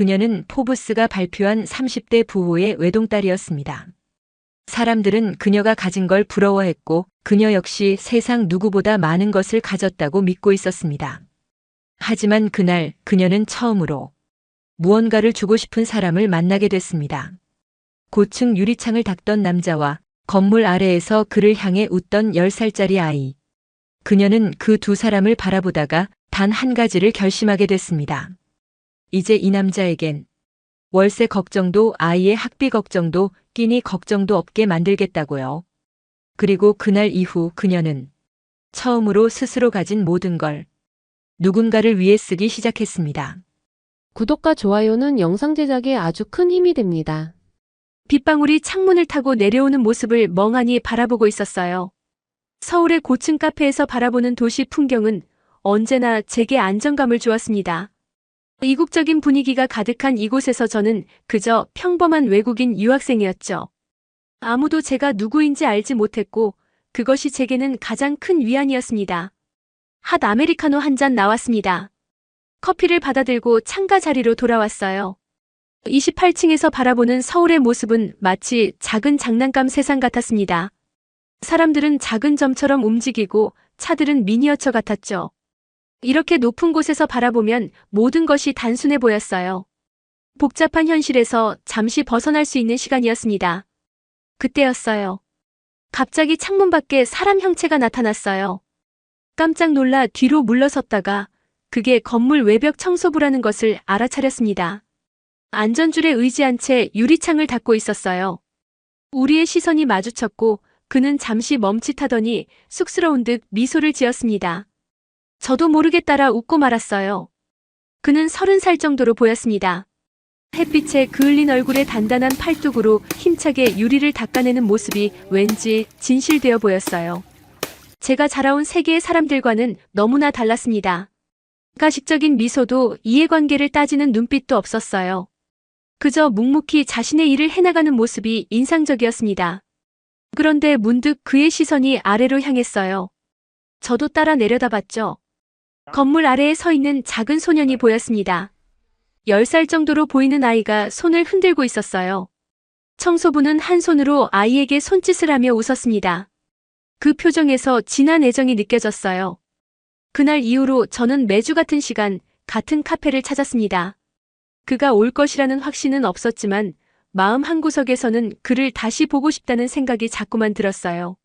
그녀는 포브스가 발표한 30대 부호의 외동딸이었습니다. 사람들은 그녀가 가진 걸 부러워했고 그녀 역시 세상 누구보다 많은 것을 가졌다고 믿고 있었습니다. 하지만 그날 그녀는 처음으로 무언가를 주고 싶은 사람을 만나게 됐습니다. 고층 유리창을 닦던 남자와 건물 아래에서 그를 향해 웃던 10살짜리 아이. 그녀는 그 두 사람을 바라보다가 단 한 가지를 결심하게 됐습니다. 이제 이 남자에겐 월세 걱정도 아이의 학비 걱정도 끼니 걱정도 없게 만들겠다고요. 그리고 그날 이후 그녀는 처음으로 스스로 가진 모든 걸 누군가를 위해 쓰기 시작했습니다. 구독과 좋아요는 영상 제작에 아주 큰 힘이 됩니다. 빗방울이 창문을 타고 내려오는 모습을 멍하니 바라보고 있었어요. 서울의 고층 카페에서 바라보는 도시 풍경은 언제나 제게 안정감을 주었습니다. 이국적인 분위기가 가득한 이곳에서 저는 그저 평범한 외국인 유학생이었죠. 아무도 제가 누구인지 알지 못했고 그것이 제게는 가장 큰 위안이었습니다. 핫 아메리카노 한 잔 나왔습니다. 커피를 받아들고 창가 자리로 돌아왔어요. 28층에서 바라보는 서울의 모습은 마치 작은 장난감 세상 같았습니다. 사람들은 작은 점처럼 움직이고 차들은 미니어처 같았죠. 이렇게 높은 곳에서 바라보면 모든 것이 단순해 보였어요. 복잡한 현실에서 잠시 벗어날 수 있는 시간이었습니다. 그때였어요. 갑자기 창문 밖에 사람 형체가 나타났어요. 깜짝 놀라 뒤로 물러섰다가 그게 건물 외벽 청소부라는 것을 알아차렸습니다. 안전줄에 의지한 채 유리창을 닫고 있었어요. 우리의 시선이 마주쳤고 그는 잠시 멈칫하더니 쑥스러운 듯 미소를 지었습니다. 저도 모르게 따라 웃고 말았어요. 그는 30살 정도로 보였습니다. 햇빛에 그을린 얼굴에 단단한 팔뚝으로 힘차게 유리를 닦아내는 모습이 왠지 진실되어 보였어요. 제가 자라온 세계의 사람들과는 너무나 달랐습니다. 가식적인 미소도 이해관계를 따지는 눈빛도 없었어요. 그저 묵묵히 자신의 일을 해나가는 모습이 인상적이었습니다. 그런데 문득 그의 시선이 아래로 향했어요. 저도 따라 내려다봤죠. 건물 아래에 서 있는 작은 소년이 보였습니다. 10살 정도로 보이는 아이가 손을 흔들고 있었어요. 청소부는 한 손으로 아이에게 손짓을 하며 웃었습니다. 그 표정에서 진한 애정이 느껴졌어요. 그날 이후로 저는 매주 같은 시간, 같은 카페를 찾았습니다. 그가 올 것이라는 확신은 없었지만 마음 한구석에서는 그를 다시 보고 싶다는 생각이 자꾸만 들었어요.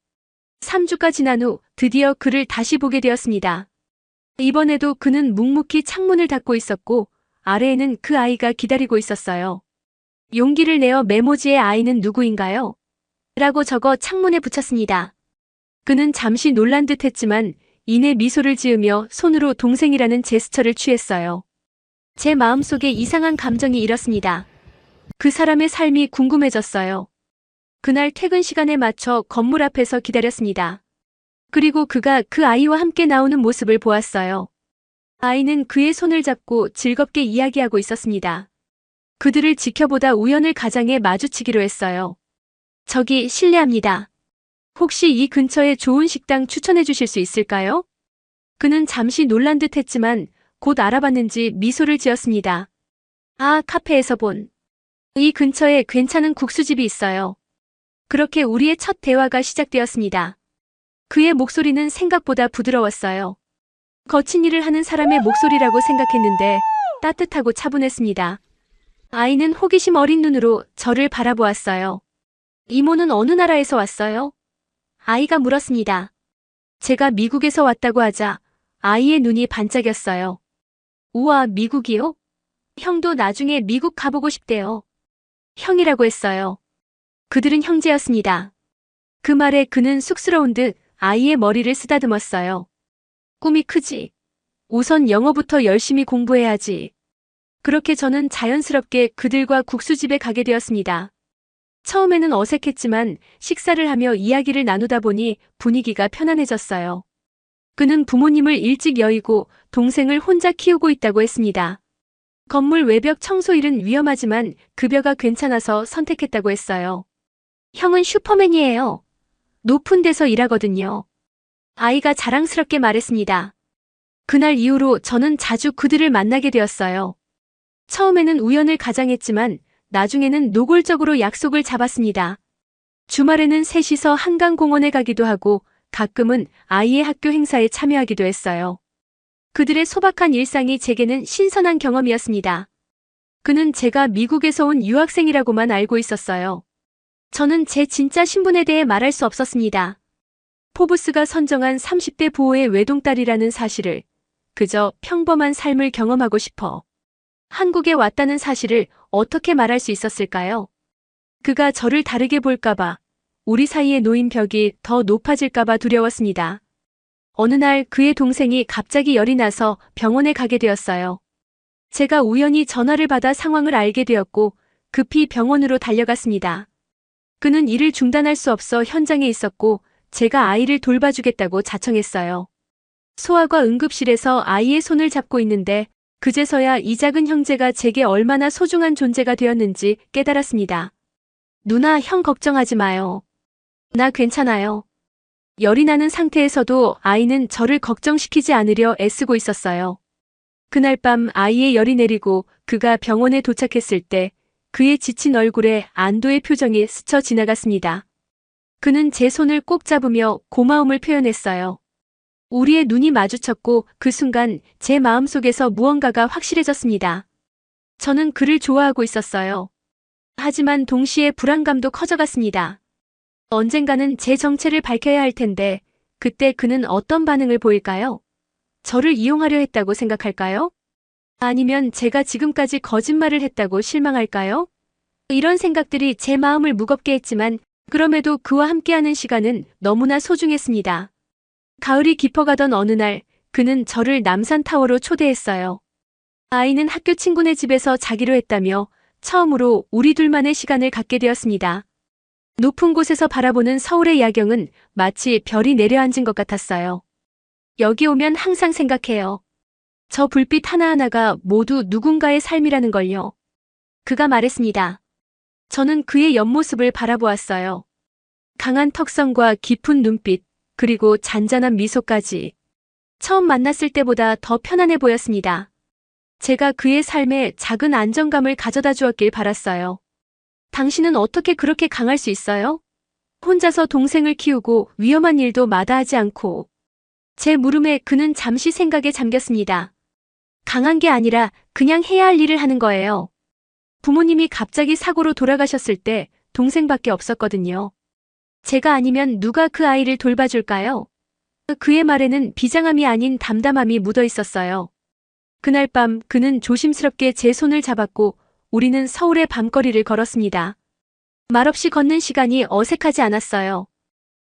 3주가 지난 후 드디어 그를 다시 보게 되었습니다. 이번에도 그는 묵묵히 창문을 닫고 있었고 아래에는 그 아이가 기다리고 있었어요. 용기를 내어 메모지에 아이는 누구인가요? 라고 적어 창문에 붙였습니다. 그는 잠시 놀란 듯 했지만 이내 미소를 지으며 손으로 동생이라는 제스처를 취했어요. 제 마음속에 이상한 감정이 일었습니다. 그 사람의 삶이 궁금해졌어요. 그날 퇴근 시간에 맞춰 건물 앞에서 기다렸습니다. 그리고 그가 그 아이와 함께 나오는 모습을 보았어요. 아이는 그의 손을 잡고 즐겁게 이야기하고 있었습니다. 그들을 지켜보다 우연을 가장에 마주치기로 했어요. 저기 실례합니다. 혹시 이 근처에 좋은 식당 추천해 주실 수 있을까요? 그는 잠시 놀란 듯 했지만 곧 알아봤는지 미소를 지었습니다. 아, 카페에서 본. 이 근처에 괜찮은 국수집이 있어요. 그렇게 우리의 첫 대화가 시작되었습니다. 그의 목소리는 생각보다 부드러웠어요. 거친 일을 하는 사람의 목소리라고 생각했는데 따뜻하고 차분했습니다. 아이는 호기심 어린 눈으로 저를 바라보았어요. 이모는 어느 나라에서 왔어요? 아이가 물었습니다. 제가 미국에서 왔다고 하자 아이의 눈이 반짝였어요. 우와, 미국이요? 형도 나중에 미국 가보고 싶대요. 형이라고 했어요. 그들은 형제였습니다. 그 말에 그는 쑥스러운 듯 아이의 머리를 쓰다듬었어요. 꿈이 크지. 우선 영어부터 열심히 공부해야지. 그렇게 저는 자연스럽게 그들과 국수집에 가게 되었습니다. 처음에는 어색했지만 식사를 하며 이야기를 나누다 보니 분위기가 편안해졌어요. 그는 부모님을 일찍 여의고 동생을 혼자 키우고 있다고 했습니다. 건물 외벽 청소 일은 위험하지만 급여가 괜찮아서 선택했다고 했어요. 형은 슈퍼맨이에요. 높은 데서 일하거든요. 아이가 자랑스럽게 말했습니다. 그날 이후로 저는 자주 그들을 만나게 되었어요. 처음에는 우연을 가장했지만 나중에는 노골적으로 약속을 잡았습니다. 주말에는 셋이서 한강공원에 가기도 하고 가끔은 아이의 학교 행사에 참여하기도 했어요. 그들의 소박한 일상이 제게는 신선한 경험이었습니다. 그는 제가 미국에서 온 유학생이라고만 알고 있었어요. 저는 제 진짜 신분에 대해 말할 수 없었습니다. 포브스가 선정한 30대 부호의 외동딸이라는 사실을, 그저 평범한 삶을 경험하고 싶어 한국에 왔다는 사실을 어떻게 말할 수 있었을까요? 그가 저를 다르게 볼까봐, 우리 사이에 놓인 벽이 더 높아질까봐 두려웠습니다. 어느 날 그의 동생이 갑자기 열이 나서 병원에 가게 되었어요. 제가 우연히 전화를 받아 상황을 알게 되었고 급히 병원으로 달려갔습니다. 그는 일을 중단할 수 없어 현장에 있었고 제가 아이를 돌봐주겠다고 자청했어요. 소아과 응급실에서 아이의 손을 잡고 있는데 그제서야 이 작은 형제가 제게 얼마나 소중한 존재가 되었는지 깨달았습니다. 누나, 형 걱정하지 마요. 나 괜찮아요. 열이 나는 상태에서도 아이는 저를 걱정시키지 않으려 애쓰고 있었어요. 그날 밤 아이의 열이 내리고 그가 병원에 도착했을 때 그의 지친 얼굴에 안도의 표정이 스쳐 지나갔습니다. 그는 제 손을 꼭 잡으며 고마움을 표현했어요. 우리의 눈이 마주쳤고 그 순간 제 마음속에서 무언가가 확실해졌습니다. 저는 그를 좋아하고 있었어요. 하지만 동시에 불안감도 커져갔습니다. 언젠가는 제 정체를 밝혀야 할 텐데 그때 그는 어떤 반응을 보일까요? 저를 이용하려 했다고 생각할까요? 아니면 제가 지금까지 거짓말을 했다고 실망할까요? 이런 생각들이 제 마음을 무겁게 했지만 그럼에도 그와 함께하는 시간은 너무나 소중했습니다. 가을이 깊어가던 어느 날 그는 저를 남산타워로 초대했어요. 아이는 학교 친구네 집에서 자기로 했다며 처음으로 우리 둘만의 시간을 갖게 되었습니다. 높은 곳에서 바라보는 서울의 야경은 마치 별이 내려앉은 것 같았어요. 여기 오면 항상 생각해요. 저 불빛 하나하나가 모두 누군가의 삶이라는 걸요. 그가 말했습니다. 저는 그의 옆모습을 바라보았어요. 강한 턱선과 깊은 눈빛, 그리고 잔잔한 미소까지. 처음 만났을 때보다 더 편안해 보였습니다. 제가 그의 삶에 작은 안정감을 가져다 주었길 바랐어요. 당신은 어떻게 그렇게 강할 수 있어요? 혼자서 동생을 키우고 위험한 일도 마다하지 않고. 제 물음에 그는 잠시 생각에 잠겼습니다. 강한 게 아니라 그냥 해야 할 일을 하는 거예요. 부모님이 갑자기 사고로 돌아가셨을 때 동생밖에 없었거든요. 제가 아니면 누가 그 아이를 돌봐줄까요? 그의 말에는 비장함이 아닌 담담함이 묻어 있었어요. 그날 밤 그는 조심스럽게 제 손을 잡았고 우리는 서울의 밤거리를 걸었습니다. 말없이 걷는 시간이 어색하지 않았어요.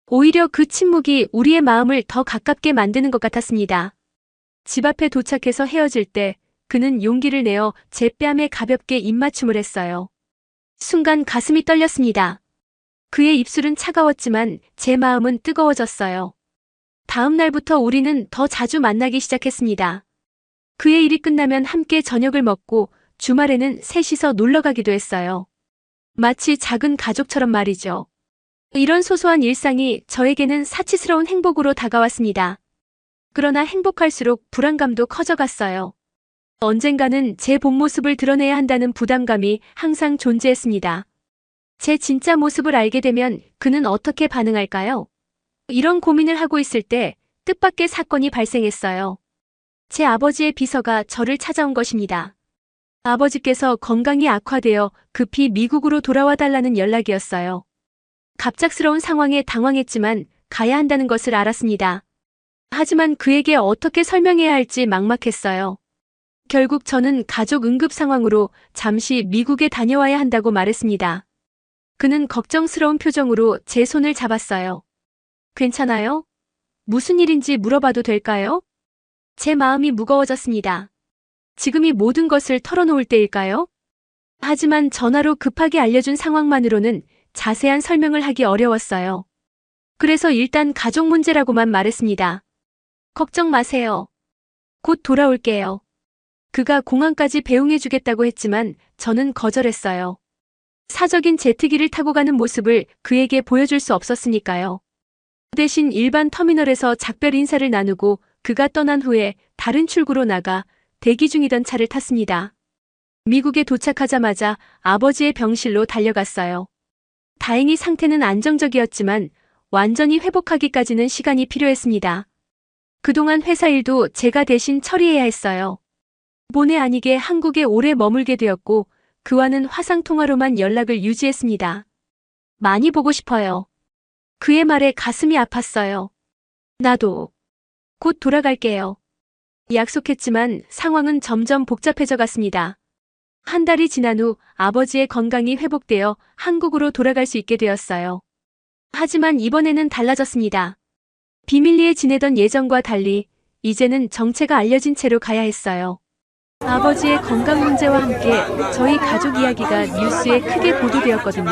오히려 그 침묵이 우리의 마음을 더 가깝게 만드는 것 같았습니다. 집 앞에 도착해서 헤어질 때 그는 용기를 내어 제 뺨에 가볍게 입맞춤을 했어요. 순간 가슴이 떨렸습니다. 그의 입술은 차가웠지만 제 마음은 뜨거워졌어요. 다음 날부터 우리는 더 자주 만나기 시작했습니다. 그의 일이 끝나면 함께 저녁을 먹고 주말에는 셋이서 놀러 가기도 했어요. 마치 작은 가족처럼 말이죠. 이런 소소한 일상이 저에게는 사치스러운 행복으로 다가왔습니다. 그러나 행복할수록 불안감도 커져갔어요. 언젠가는 제 본 모습을 드러내야 한다는 부담감이 항상 존재했습니다. 제 진짜 모습을 알게 되면 그는 어떻게 반응할까요? 이런 고민을 하고 있을 때 뜻밖의 사건이 발생했어요. 제 아버지의 비서가 저를 찾아온 것입니다. 아버지께서 건강이 악화되어 급히 미국으로 돌아와 달라는 연락이었어요. 갑작스러운 상황에 당황했지만 가야 한다는 것을 알았습니다. 하지만 그에게 어떻게 설명해야 할지 막막했어요. 결국 저는 가족 응급 상황으로 잠시 미국에 다녀와야 한다고 말했습니다. 그는 걱정스러운 표정으로 제 손을 잡았어요. 괜찮아요? 무슨 일인지 물어봐도 될까요? 제 마음이 무거워졌습니다. 지금이 모든 것을 털어놓을 때일까요? 하지만 전화로 급하게 알려준 상황만으로는 자세한 설명을 하기 어려웠어요. 그래서 일단 가족 문제라고만 말했습니다. 걱정 마세요. 곧 돌아올게요. 그가 공항까지 배웅해주겠다고 했지만 저는 거절했어요. 사적인 제트기를 타고 가는 모습을 그에게 보여줄 수 없었으니까요. 대신 일반 터미널에서 작별 인사를 나누고 그가 떠난 후에 다른 출구로 나가 대기 중이던 차를 탔습니다. 미국에 도착하자마자 아버지의 병실로 달려갔어요. 다행히 상태는 안정적이었지만 완전히 회복하기까지는 시간이 필요했습니다. 그동안 회사 일도 제가 대신 처리해야 했어요. 본의 아니게 한국에 오래 머물게 되었고 그와는 화상통화로만 연락을 유지했습니다. 많이 보고 싶어요. 그의 말에 가슴이 아팠어요. 나도 곧 돌아갈게요. 약속했지만 상황은 점점 복잡해져 갔습니다. 한 달이 지난 후 아버지의 건강이 회복되어 한국으로 돌아갈 수 있게 되었어요. 하지만 이번에는 달라졌습니다. 비밀리에 지내던 예전과 달리 이제는 정체가 알려진 채로 가야 했어요. 아버지의 건강 문제와 함께 저희 가족 이야기가 뉴스에 크게 보도되었거든요.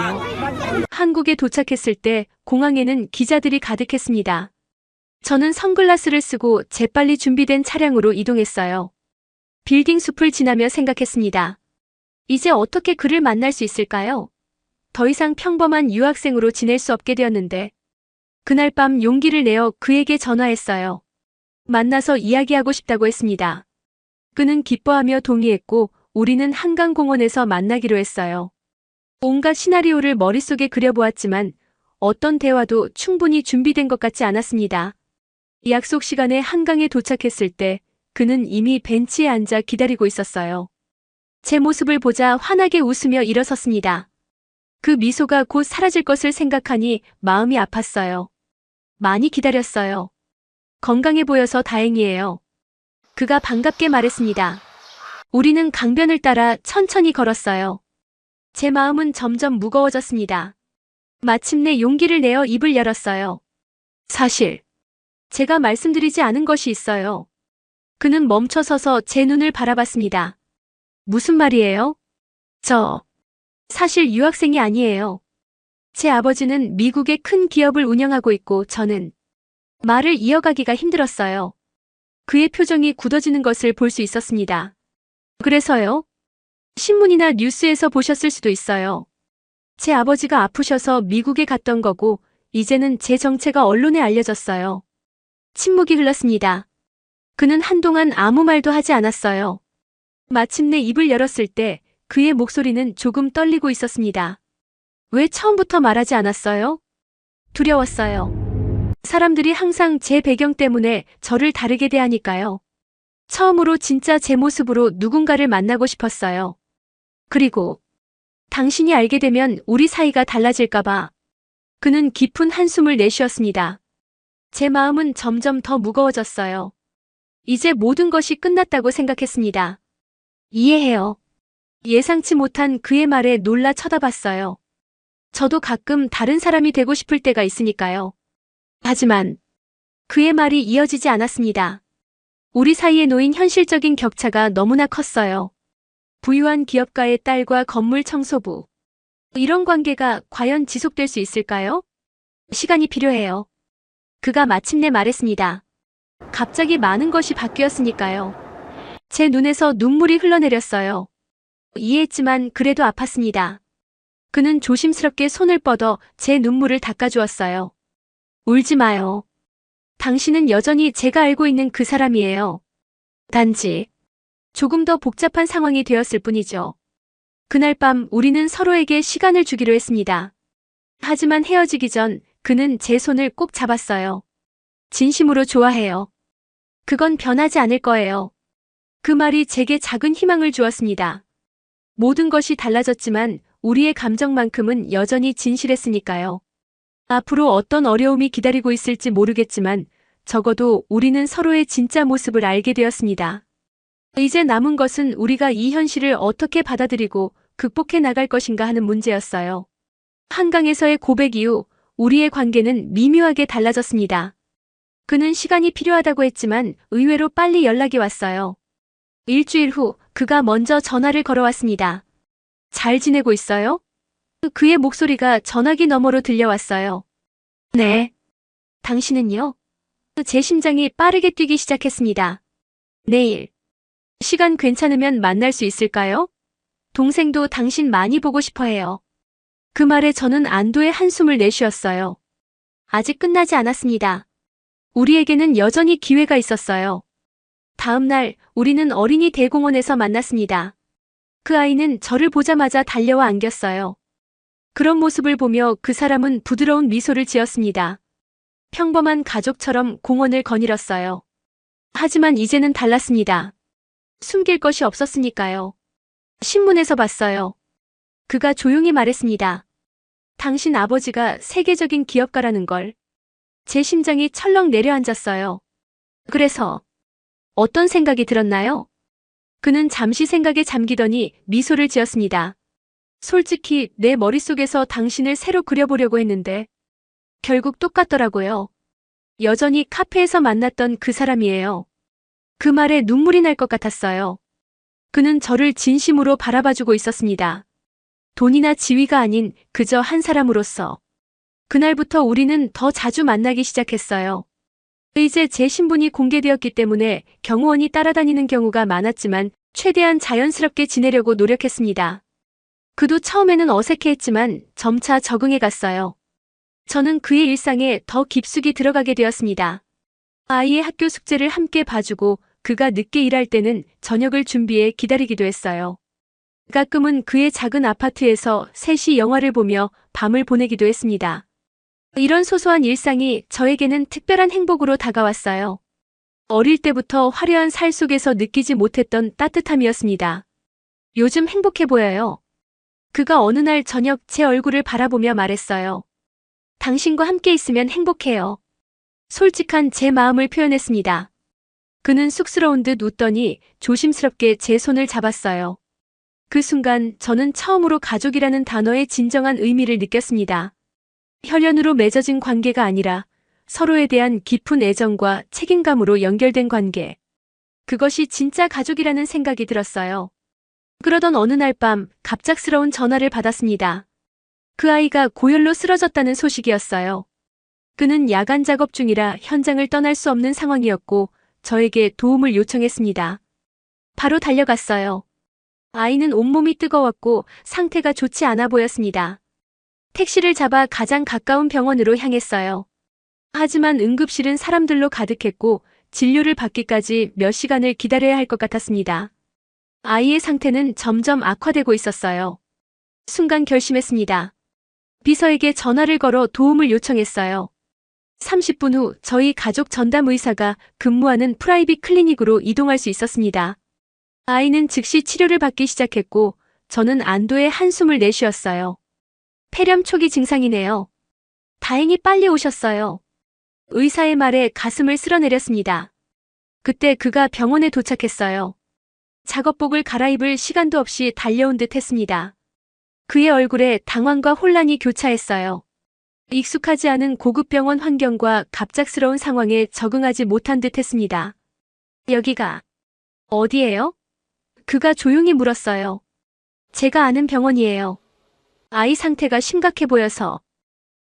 한국에 도착했을 때 공항에는 기자들이 가득했습니다. 저는 선글라스를 쓰고 재빨리 준비된 차량으로 이동했어요. 빌딩 숲을 지나며 생각했습니다. 이제 어떻게 그를 만날 수 있을까요? 더 이상 평범한 유학생으로 지낼 수 없게 되었는데 그날 밤 용기를 내어 그에게 전화했어요. 만나서 이야기하고 싶다고 했습니다. 그는 기뻐하며 동의했고 우리는 한강공원에서 만나기로 했어요. 온갖 시나리오를 머릿속에 그려보았지만 어떤 대화도 충분히 준비된 것 같지 않았습니다. 약속 시간에 한강에 도착했을 때 그는 이미 벤치에 앉아 기다리고 있었어요. 제 모습을 보자 환하게 웃으며 일어섰습니다. 그 미소가 곧 사라질 것을 생각하니 마음이 아팠어요. 많이 기다렸어요. 건강해 보여서 다행이에요. 그가 반갑게 말했습니다. 우리는 강변을 따라 천천히 걸었어요. 제 마음은 점점 무거워졌습니다. 마침내 용기를 내어 입을 열었어요. 사실, 제가 말씀드리지 않은 것이 있어요. 그는 멈춰서서 제 눈을 바라봤습니다. 무슨 말이에요? 사실 유학생이 아니에요. 제 아버지는 미국의 큰 기업을 운영하고 있고 저는 말을 이어가기가 힘들었어요. 그의 표정이 굳어지는 것을 볼 수 있었습니다. 그래서요? 신문이나 뉴스에서 보셨을 수도 있어요. 제 아버지가 아프셔서 미국에 갔던 거고 이제는 제 정체가 언론에 알려졌어요. 침묵이 흘렀습니다. 그는 한동안 아무 말도 하지 않았어요. 마침내 입을 열었을 때 그의 목소리는 조금 떨리고 있었습니다. 왜 처음부터 말하지 않았어요? 두려웠어요. 사람들이 항상 제 배경 때문에 저를 다르게 대하니까요. 처음으로 진짜 제 모습으로 누군가를 만나고 싶었어요. 그리고 당신이 알게 되면 우리 사이가 달라질까봐. 그는 깊은 한숨을 내쉬었습니다. 제 마음은 점점 더 무거워졌어요. 이제 모든 것이 끝났다고 생각했습니다. 이해해요. 예상치 못한 그의 말에 놀라 쳐다봤어요. 저도 가끔 다른 사람이 되고 싶을 때가 있으니까요. 하지만 그의 말이 이어지지 않았습니다. 우리 사이에 놓인 현실적인 격차가 너무나 컸어요. 부유한 기업가의 딸과 건물 청소부. 이런 관계가 과연 지속될 수 있을까요? 시간이 필요해요. 그가 마침내 말했습니다. 갑자기 많은 것이 바뀌었으니까요. 제 눈에서 눈물이 흘러내렸어요. 이해했지만 그래도 아팠습니다. 그는 조심스럽게 손을 뻗어 제 눈물을 닦아주었어요. 울지 마요. 당신은 여전히 제가 알고 있는 그 사람이에요. 단지 조금 더 복잡한 상황이 되었을 뿐이죠. 그날 밤 우리는 서로에게 시간을 주기로 했습니다. 하지만 헤어지기 전 그는 제 손을 꼭 잡았어요. 진심으로 좋아해요. 그건 변하지 않을 거예요. 그 말이 제게 작은 희망을 주었습니다. 모든 것이 달라졌지만 우리의 감정만큼은 여전히 진실했으니까요. 앞으로 어떤 어려움이 기다리고 있을지 모르겠지만 적어도 우리는 서로의 진짜 모습을 알게 되었습니다. 이제 남은 것은 우리가 이 현실을 어떻게 받아들이고 극복해 나갈 것인가 하는 문제였어요. 한강에서의 고백 이후 우리의 관계는 미묘하게 달라졌습니다. 그는 시간이 필요하다고 했지만 의외로 빨리 연락이 왔어요. 일주일 후 그가 먼저 전화를 걸어왔습니다. 잘 지내고 있어요? 그의 목소리가 전화기 너머로 들려왔어요. 네. 당신은요? 제 심장이 빠르게 뛰기 시작했습니다. 내일. 시간 괜찮으면 만날 수 있을까요? 동생도 당신 많이 보고 싶어 해요. 그 말에 저는 안도의 한숨을 내쉬었어요. 아직 끝나지 않았습니다. 우리에게는 여전히 기회가 있었어요. 다음 날 우리는 어린이 대공원에서 만났습니다. 그 아이는 저를 보자마자 달려와 안겼어요. 그런 모습을 보며 그 사람은 부드러운 미소를 지었습니다. 평범한 가족처럼 공원을 거닐었어요. 하지만 이제는 달랐습니다. 숨길 것이 없었으니까요. 신문에서 봤어요. 그가 조용히 말했습니다. 당신 아버지가 세계적인 기업가라는 걸. 제 심장이 철렁 내려앉았어요. 그래서 어떤 생각이 들었나요? 그는 잠시 생각에 잠기더니 미소를 지었습니다. 솔직히 내 머릿속에서 당신을 새로 그려보려고 했는데 결국 똑같더라고요. 여전히 카페에서 만났던 그 사람이에요. 그 말에 눈물이 날 것 같았어요. 그는 저를 진심으로 바라봐주고 있었습니다. 돈이나 지위가 아닌 그저 한 사람으로서. 그날부터 우리는 더 자주 만나기 시작했어요. 이제 제 신분이 공개되었기 때문에 경호원이 따라다니는 경우가 많았지만 최대한 자연스럽게 지내려고 노력했습니다. 그도 처음에는 어색해했지만 점차 적응해 갔어요. 저는 그의 일상에 더 깊숙이 들어가게 되었습니다. 아이의 학교 숙제를 함께 봐주고 그가 늦게 일할 때는 저녁을 준비해 기다리기도 했어요. 가끔은 그의 작은 아파트에서 셋이 영화를 보며 밤을 보내기도 했습니다. 이런 소소한 일상이 저에게는 특별한 행복으로 다가왔어요. 어릴 때부터 화려한 살 속에서 느끼지 못했던 따뜻함이었습니다. 요즘 행복해 보여요. 그가 어느 날 저녁 제 얼굴을 바라보며 말했어요. 당신과 함께 있으면 행복해요. 솔직한 제 마음을 표현했습니다. 그는 쑥스러운 듯 웃더니 조심스럽게 제 손을 잡았어요. 그 순간 저는 처음으로 가족이라는 단어의 진정한 의미를 느꼈습니다. 혈연으로 맺어진 관계가 아니라 서로에 대한 깊은 애정과 책임감으로 연결된 관계. 그것이 진짜 가족이라는 생각이 들었어요. 그러던 어느 날 밤 갑작스러운 전화를 받았습니다. 그 아이가 고열로 쓰러졌다는 소식이었어요. 그는 야간 작업 중이라 현장을 떠날 수 없는 상황이었고 저에게 도움을 요청했습니다. 바로 달려갔어요. 아이는 온몸이 뜨거웠고 상태가 좋지 않아 보였습니다. 택시를 잡아 가장 가까운 병원으로 향했어요. 하지만 응급실은 사람들로 가득했고 진료를 받기까지 몇 시간을 기다려야 할 것 같았습니다. 아이의 상태는 점점 악화되고 있었어요. 순간 결심했습니다. 비서에게 전화를 걸어 도움을 요청했어요. 30분 후 저희 가족 전담 의사가 근무하는 프라이빗 클리닉으로 이동할 수 있었습니다. 아이는 즉시 치료를 받기 시작했고 저는 안도의 한숨을 내쉬었어요. 폐렴 초기 증상이네요. 다행히 빨리 오셨어요. 의사의 말에 가슴을 쓸어내렸습니다. 그때 그가 병원에 도착했어요. 작업복을 갈아입을 시간도 없이 달려온 듯 했습니다. 그의 얼굴에 당황과 혼란이 교차했어요. 익숙하지 않은 고급 병원 환경과 갑작스러운 상황에 적응하지 못한 듯 했습니다. 여기가 어디예요? 그가 조용히 물었어요. 제가 아는 병원이에요. 아이 상태가 심각해 보여서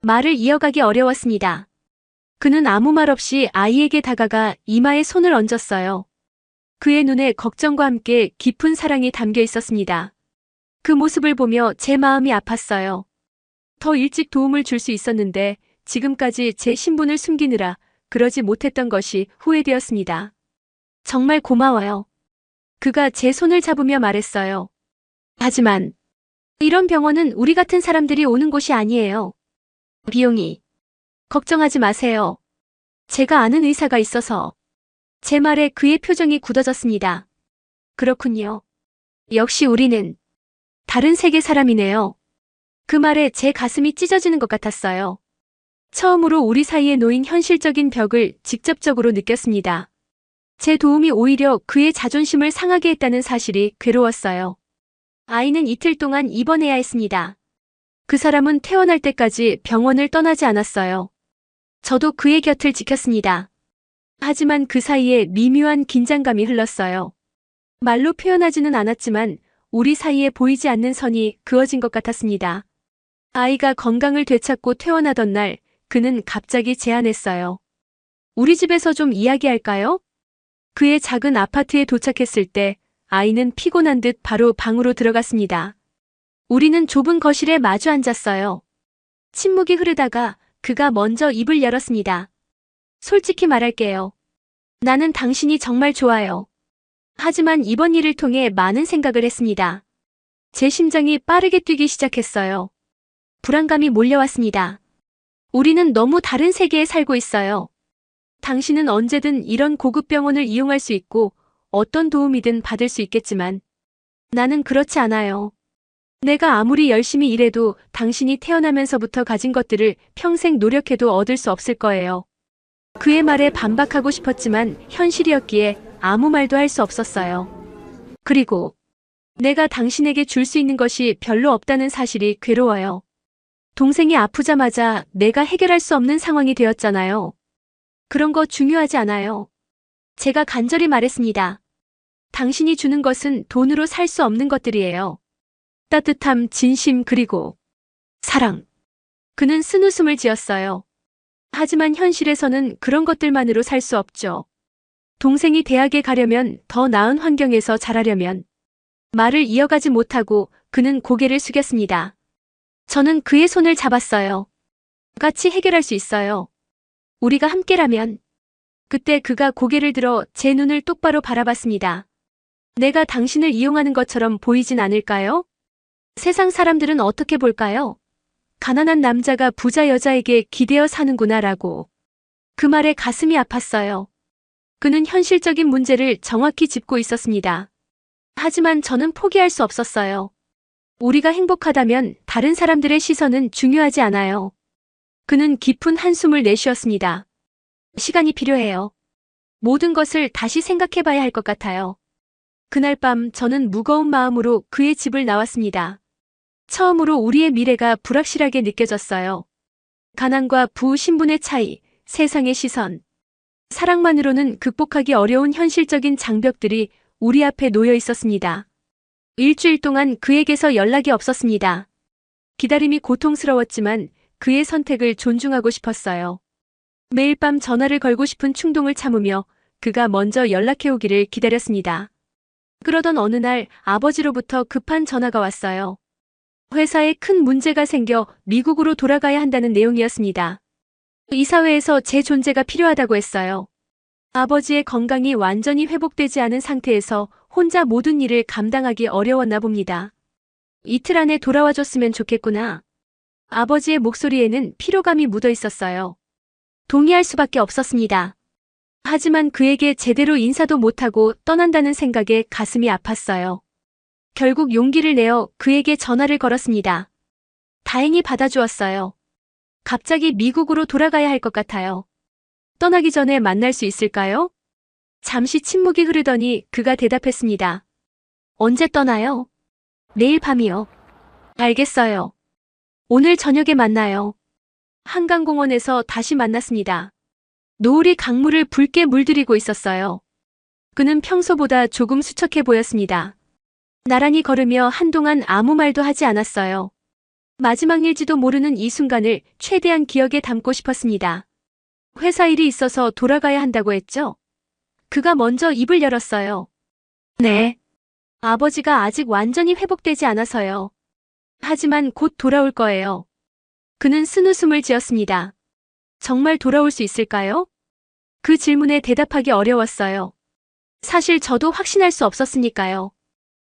말을 이어가기 어려웠습니다. 그는 아무 말 없이 아이에게 다가가 이마에 손을 얹었어요. 그의 눈에 걱정과 함께 깊은 사랑이 담겨 있었습니다. 그 모습을 보며 제 마음이 아팠어요. 더 일찍 도움을 줄 수 있었는데 지금까지 제 신분을 숨기느라 그러지 못했던 것이 후회되었습니다. 정말 고마워요. 그가 제 손을 잡으며 말했어요. 하지만 이런 병원은 우리 같은 사람들이 오는 곳이 아니에요. 비용이. 걱정하지 마세요. 제가 아는 의사가 있어서. 제 말에 그의 표정이 굳어졌습니다. 그렇군요. 역시 우리는 다른 세계 사람이네요. 그 말에 제 가슴이 찢어지는 것 같았어요. 처음으로 우리 사이에 놓인 현실적인 벽을 직접적으로 느꼈습니다. 제 도움이 오히려 그의 자존심을 상하게 했다는 사실이 괴로웠어요. 아이는 이틀 동안 입원해야 했습니다. 그 사람은 퇴원할 때까지 병원을 떠나지 않았어요. 저도 그의 곁을 지켰습니다. 하지만 그 사이에 미묘한 긴장감이 흘렀어요. 말로 표현하지는 않았지만 우리 사이에 보이지 않는 선이 그어진 것 같았습니다. 아이가 건강을 되찾고 퇴원하던 날 그는 갑자기 제안했어요. 우리 집에서 좀 이야기할까요? 그의 작은 아파트에 도착했을 때 아이는 피곤한 듯 바로 방으로 들어갔습니다. 우리는 좁은 거실에 마주 앉았어요. 침묵이 흐르다가 그가 먼저 입을 열었습니다. 솔직히 말할게요. 나는 당신이 정말 좋아요. 하지만 이번 일을 통해 많은 생각을 했습니다. 제 심장이 빠르게 뛰기 시작했어요. 불안감이 몰려왔습니다. 우리는 너무 다른 세계에 살고 있어요. 당신은 언제든 이런 고급 병원을 이용할 수 있고 어떤 도움이든 받을 수 있겠지만 나는 그렇지 않아요. 내가 아무리 열심히 일해도 당신이 태어나면서부터 가진 것들을 평생 노력해도 얻을 수 없을 거예요. 그의 말에 반박하고 싶었지만 현실이었기에 아무 말도 할 수 없었어요. 그리고 내가 당신에게 줄 수 있는 것이 별로 없다는 사실이 괴로워요. 동생이 아프자마자 내가 해결할 수 없는 상황이 되었잖아요. 그런 거 중요하지 않아요. 제가 간절히 말했습니다. 당신이 주는 것은 돈으로 살 수 없는 것들이에요. 따뜻함, 진심, 그리고 사랑. 그는 쓴웃음을 지었어요. 하지만 현실에서는 그런 것들만으로 살 수 없죠. 동생이 대학에 가려면, 더 나은 환경에서 자라려면 말을 이어가지 못하고 그는 고개를 숙였습니다. 저는 그의 손을 잡았어요. 같이 해결할 수 있어요. 우리가 함께라면. 그때 그가 고개를 들어 제 눈을 똑바로 바라봤습니다. 내가 당신을 이용하는 것처럼 보이진 않을까요? 세상 사람들은 어떻게 볼까요? 가난한 남자가 부자 여자에게 기대어 사는구나라고. 그 말에 가슴이 아팠어요. 그는 현실적인 문제를 정확히 짚고 있었습니다. 하지만 저는 포기할 수 없었어요. 우리가 행복하다면 다른 사람들의 시선은 중요하지 않아요. 그는 깊은 한숨을 내쉬었습니다. 시간이 필요해요. 모든 것을 다시 생각해봐야 할 것 같아요. 그날 밤 저는 무거운 마음으로 그의 집을 나왔습니다. 처음으로 우리의 미래가 불확실하게 느껴졌어요. 가난과 부 신분의 차이, 세상의 시선. 사랑만으로는 극복하기 어려운 현실적인 장벽들이 우리 앞에 놓여 있었습니다. 일주일 동안 그에게서 연락이 없었습니다. 기다림이 고통스러웠지만 그의 선택을 존중하고 싶었어요. 매일 밤 전화를 걸고 싶은 충동을 참으며 그가 먼저 연락해오기를 기다렸습니다. 그러던 어느 날 아버지로부터 급한 전화가 왔어요. 회사에 큰 문제가 생겨 미국으로 돌아가야 한다는 내용이었습니다. 이사회에서 제 존재가 필요하다고 했어요. 아버지의 건강이 완전히 회복되지 않은 상태에서 혼자 모든 일을 감당하기 어려웠나 봅니다. 이틀 안에 돌아와줬으면 좋겠구나. 아버지의 목소리에는 피로감이 묻어 있었어요. 동의할 수밖에 없었습니다. 하지만 그에게 제대로 인사도 못하고 떠난다는 생각에 가슴이 아팠어요. 결국 용기를 내어 그에게 전화를 걸었습니다. 다행히 받아주었어요. 갑자기 미국으로 돌아가야 할 것 같아요. 떠나기 전에 만날 수 있을까요? 잠시 침묵이 흐르더니 그가 대답했습니다. 언제 떠나요? 내일 밤이요. 알겠어요. 오늘 저녁에 만나요. 한강공원에서 다시 만났습니다. 노을이 강물을 붉게 물들이고 있었어요. 그는 평소보다 조금 수척해 보였습니다. 나란히 걸으며 한동안 아무 말도 하지 않았어요. 마지막일지도 모르는 이 순간을 최대한 기억에 담고 싶었습니다. 회사 일이 있어서 돌아가야 한다고 했죠? 그가 먼저 입을 열었어요. 네. 아버지가 아직 완전히 회복되지 않아서요. 하지만 곧 돌아올 거예요. 그는 쓴웃음을 지었습니다. 정말 돌아올 수 있을까요? 그 질문에 대답하기 어려웠어요. 사실 저도 확신할 수 없었으니까요.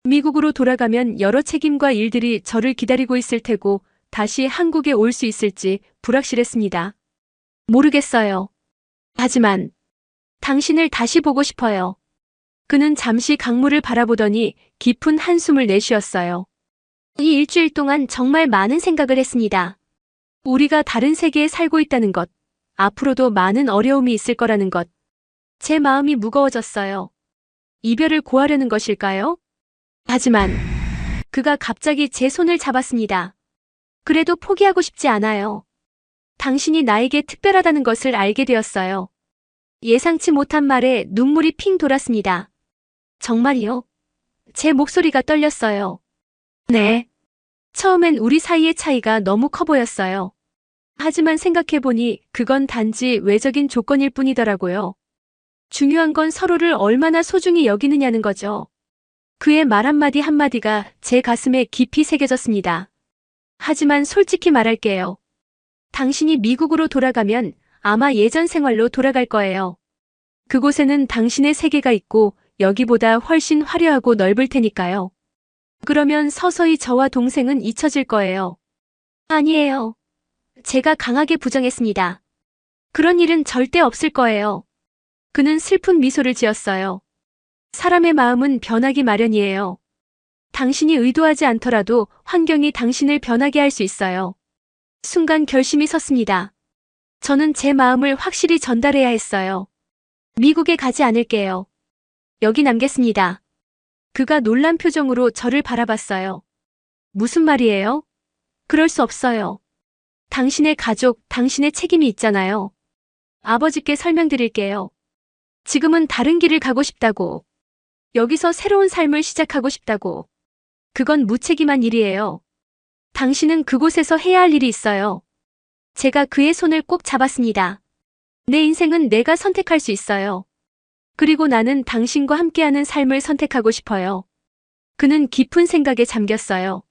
미국으로 돌아가면 여러 책임과 일들이 저를 기다리고 있을 테고 다시 한국에 올 수 있을지 불확실했습니다. 모르겠어요. 하지만 당신을 다시 보고 싶어요. 그는 잠시 강물을 바라보더니 깊은 한숨을 내쉬었어요. 이 일주일 동안 정말 많은 생각을 했습니다. 우리가 다른 세계에 살고 있다는 것, 앞으로도 많은 어려움이 있을 거라는 것. 제 마음이 무거워졌어요. 이별을 고하려는 것일까요? 하지만 그가 갑자기 제 손을 잡았습니다. 그래도 포기하고 싶지 않아요. 당신이 나에게 특별하다는 것을 알게 되었어요. 예상치 못한 말에 눈물이 핑 돌았습니다. 정말이요? 제 목소리가 떨렸어요. 네. 처음엔 우리 사이의 차이가 너무 커 보였어요. 하지만 생각해보니 그건 단지 외적인 조건일 뿐이더라고요. 중요한 건 서로를 얼마나 소중히 여기느냐는 거죠. 그의 말 한마디 한마디가 제 가슴에 깊이 새겨졌습니다. 하지만 솔직히 말할게요. 당신이 미국으로 돌아가면 아마 예전 생활로 돌아갈 거예요. 그곳에는 당신의 세계가 있고 여기보다 훨씬 화려하고 넓을 테니까요. 그러면 서서히 저와 동생은 잊혀질 거예요. 아니에요. 제가 강하게 부정했습니다. 그런 일은 절대 없을 거예요. 그는 슬픈 미소를 지었어요. 사람의 마음은 변하기 마련이에요. 당신이 의도하지 않더라도 환경이 당신을 변하게 할 수 있어요. 순간 결심이 섰습니다. 저는 제 마음을 확실히 전달해야 했어요. 미국에 가지 않을게요. 여기 남겠습니다. 그가 놀란 표정으로 저를 바라봤어요. 무슨 말이에요? 그럴 수 없어요. 당신의 가족, 당신의 책임이 있잖아요. 아버지께 설명드릴게요. 지금은 다른 길을 가고 싶다고. 여기서 새로운 삶을 시작하고 싶다고. 그건 무책임한 일이에요. 당신은 그곳에서 해야 할 일이 있어요. 제가 그의 손을 꼭 잡았습니다. 내 인생은 내가 선택할 수 있어요. 그리고 나는 당신과 함께하는 삶을 선택하고 싶어요. 그는 깊은 생각에 잠겼어요.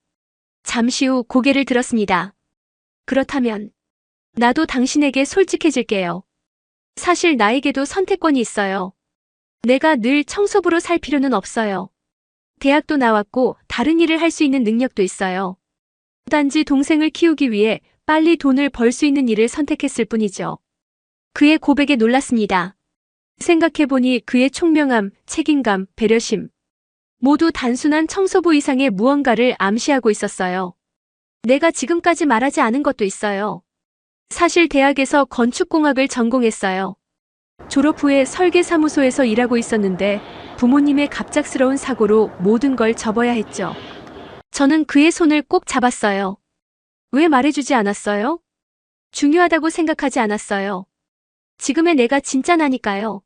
잠시 후 고개를 들었습니다. 그렇다면 나도 당신에게 솔직해질게요. 사실 나에게도 선택권이 있어요. 내가 늘 청소부로 살 필요는 없어요. 대학도 나왔고 다른 일을 할 수 있는 능력도 있어요. 단지 동생을 키우기 위해 빨리 돈을 벌 수 있는 일을 선택했을 뿐이죠. 그의 고백에 놀랐습니다. 생각해보니 그의 총명함, 책임감, 배려심 모두 단순한 청소부 이상의 무언가를 암시하고 있었어요. 내가 지금까지 말하지 않은 것도 있어요. 사실 대학에서 건축공학을 전공했어요. 졸업 후에 설계사무소에서 일하고 있었는데 부모님의 갑작스러운 사고로 모든 걸 접어야 했죠. 저는 그의 손을 꼭 잡았어요. 왜 말해주지 않았어요? 중요하다고 생각하지 않았어요. 지금의 내가 진짜 나니까요.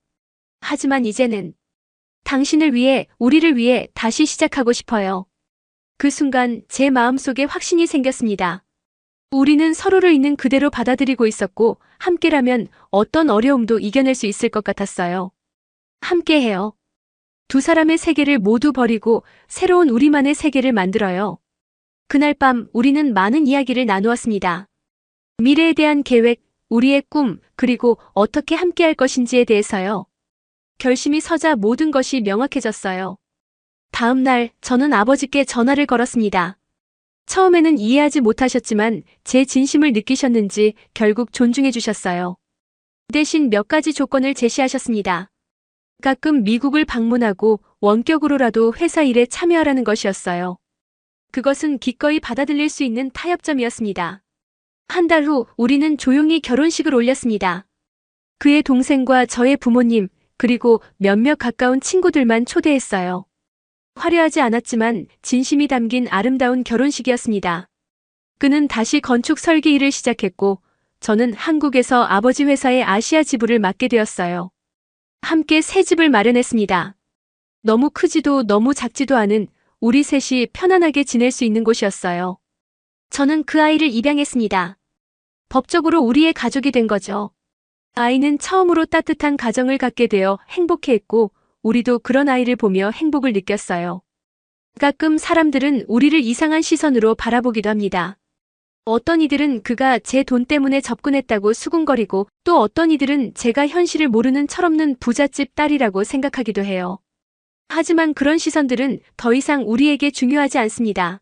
하지만 이제는 당신을 위해, 우리를 위해 다시 시작하고 싶어요. 그 순간 제 마음속에 확신이 생겼습니다. 우리는 서로를 있는 그대로 받아들이고 있었고 함께라면 어떤 어려움도 이겨낼 수 있을 것 같았어요. 함께해요. 두 사람의 세계를 모두 버리고 새로운 우리만의 세계를 만들어요. 그날 밤 우리는 많은 이야기를 나누었습니다. 미래에 대한 계획, 우리의 꿈, 그리고 어떻게 함께할 것인지에 대해서요. 결심이 서자 모든 것이 명확해졌어요. 다음 날 저는 아버지께 전화를 걸었습니다. 처음에는 이해하지 못하셨지만 제 진심을 느끼셨는지 결국 존중해 주셨어요. 대신 몇 가지 조건을 제시하셨습니다. 가끔 미국을 방문하고 원격으로라도 회사 일에 참여하라는 것이었어요. 그것은 기꺼이 받아들일 수 있는 타협점이었습니다. 한 달 후 우리는 조용히 결혼식을 올렸습니다. 그의 동생과 저의 부모님, 그리고 몇몇 가까운 친구들만 초대했어요. 화려하지 않았지만 진심이 담긴 아름다운 결혼식이었습니다. 그는 다시 건축 설계 일을 시작했고 저는 한국에서 아버지 회사의 아시아 지부를 맡게 되었어요. 함께 새 집을 마련했습니다. 너무 크지도 너무 작지도 않은 우리 셋이 편안하게 지낼 수 있는 곳이었어요. 저는 그 아이를 입양했습니다. 법적으로 우리의 가족이 된 거죠. 아이는 처음으로 따뜻한 가정을 갖게 되어 행복해했고 우리도 그런 아이를 보며 행복을 느꼈어요. 가끔 사람들은 우리를 이상한 시선으로 바라보기도 합니다. 어떤 이들은 그가 제 돈 때문에 접근했다고 수군거리고 또 어떤 이들은 제가 현실을 모르는 철없는 부잣집 딸이라고 생각하기도 해요. 하지만 그런 시선들은 더 이상 우리에게 중요하지 않습니다.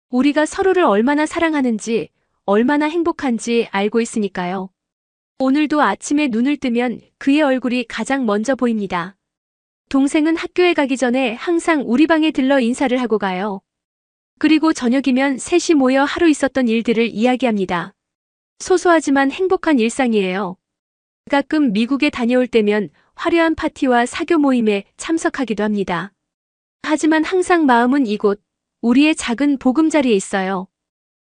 우리가 서로를 얼마나 사랑하는지, 얼마나 행복한지 알고 있으니까요. 오늘도 아침에 눈을 뜨면 그의 얼굴이 가장 먼저 보입니다. 동생은 학교에 가기 전에 항상 우리 방에 들러 인사를 하고 가요. 그리고 저녁이면 셋이 모여 하루 있었던 일들을 이야기합니다. 소소하지만 행복한 일상이에요. 가끔 미국에 다녀올 때면 화려한 파티와 사교 모임에 참석하기도 합니다. 하지만 항상 마음은 이곳, 우리의 작은 보금자리에 있어요.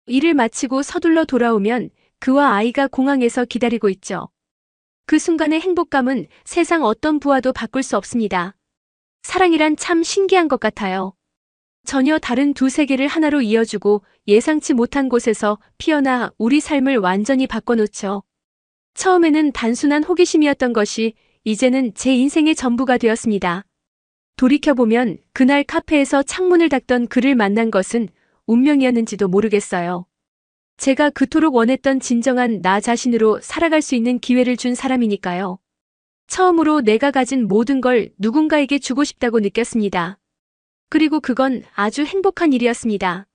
일을 마치고 서둘러 돌아오면 그와 아이가 공항에서 기다리고 있죠. 그 순간의 행복감은 세상 어떤 부와도 바꿀 수 없습니다. 사랑이란 참 신기한 것 같아요. 전혀 다른 두 세계를 하나로 이어주고 예상치 못한 곳에서 피어나 우리 삶을 완전히 바꿔놓죠. 처음에는 단순한 호기심이었던 것이 이제는 제 인생의 전부가 되었습니다. 돌이켜보면 그날 카페에서 창문을 닫던 그를 만난 것은 운명이었는지도 모르겠어요. 제가 그토록 원했던 진정한 나 자신으로 살아갈 수 있는 기회를 준 사람이니까요. 처음으로 내가 가진 모든 걸 누군가에게 주고 싶다고 느꼈습니다. 그리고 그건 아주 행복한 일이었습니다.